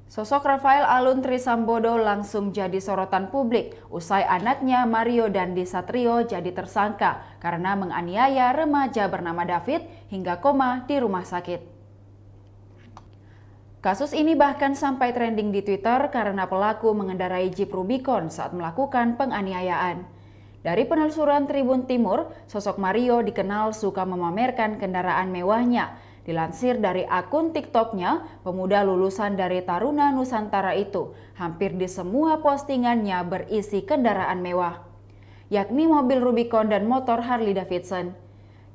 Sosok Rafael Alun Trisambodo langsung jadi sorotan publik usai anaknya Mario Dandi Satrio jadi tersangka karena menganiaya remaja bernama David hingga koma di rumah sakit. Kasus ini bahkan sampai trending di Twitter karena pelaku mengendarai Jeep Rubicon saat melakukan penganiayaan. Dari penelusuran Tribun Timur, sosok Mario dikenal suka memamerkan kendaraan mewahnya. Dilansir dari akun TikTok-nya, pemuda lulusan dari Taruna Nusantara itu hampir di semua postingannya berisi kendaraan mewah, yakni mobil Rubicon dan motor Harley Davidson.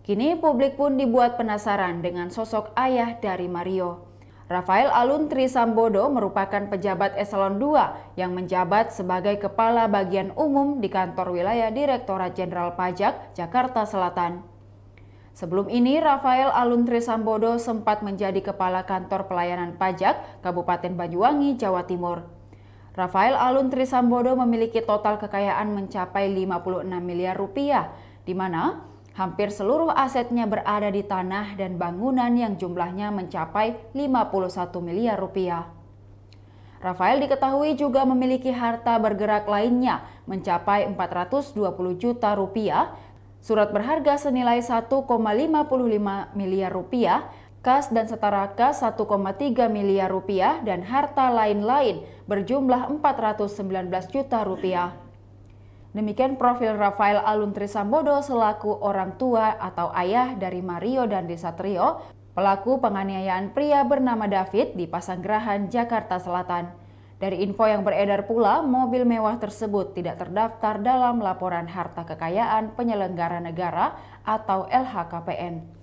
Kini publik pun dibuat penasaran dengan sosok ayah dari Mario. Rafael Alun Trisambodo merupakan pejabat eselon 2 yang menjabat sebagai Kepala Bagian Umum di Kantor Wilayah Direktorat Jenderal Pajak, Jakarta Selatan. Sebelum ini, Rafael Alun Trisambodo sempat menjadi Kepala Kantor Pelayanan Pajak Kabupaten Banyuwangi, Jawa Timur. Rafael Alun Trisambodo memiliki total kekayaan mencapai 56 miliar rupiah, di mana hampir seluruh asetnya berada di tanah dan bangunan yang jumlahnya mencapai 51 miliar rupiah. Rafael diketahui juga memiliki harta bergerak lainnya mencapai 420 juta rupiah, surat berharga senilai 1,55 miliar rupiah, kas dan setara kas 1,3 miliar rupiah, dan harta lain-lain berjumlah 419 juta rupiah. Demikian profil Rafael Alun Trisambodo selaku orang tua atau ayah dari Mario Dandi Satrio, pelaku penganiayaan pria bernama David di Pasanggerahan, Jakarta Selatan. Dari info yang beredar pula, mobil mewah tersebut tidak terdaftar dalam laporan harta kekayaan penyelenggara negara atau LHKPN.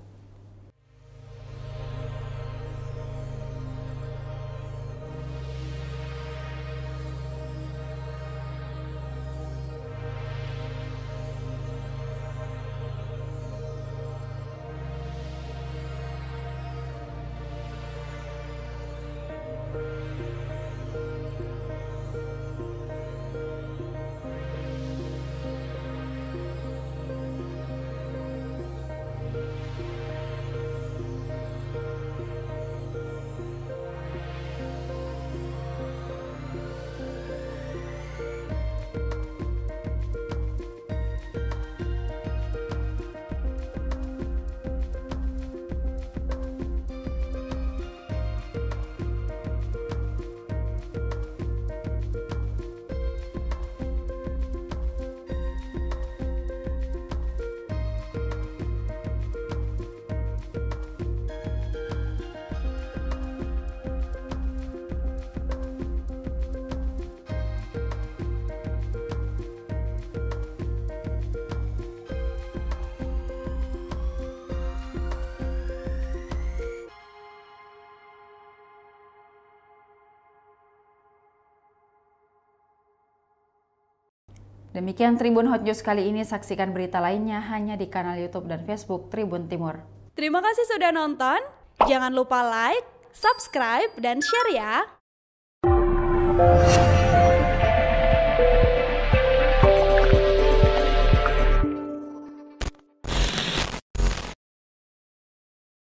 Demikian Tribun Hot News kali ini, saksikan berita lainnya hanya di kanal YouTube dan Facebook Tribun Timur. Terima kasih sudah nonton, jangan lupa like, subscribe, dan share ya!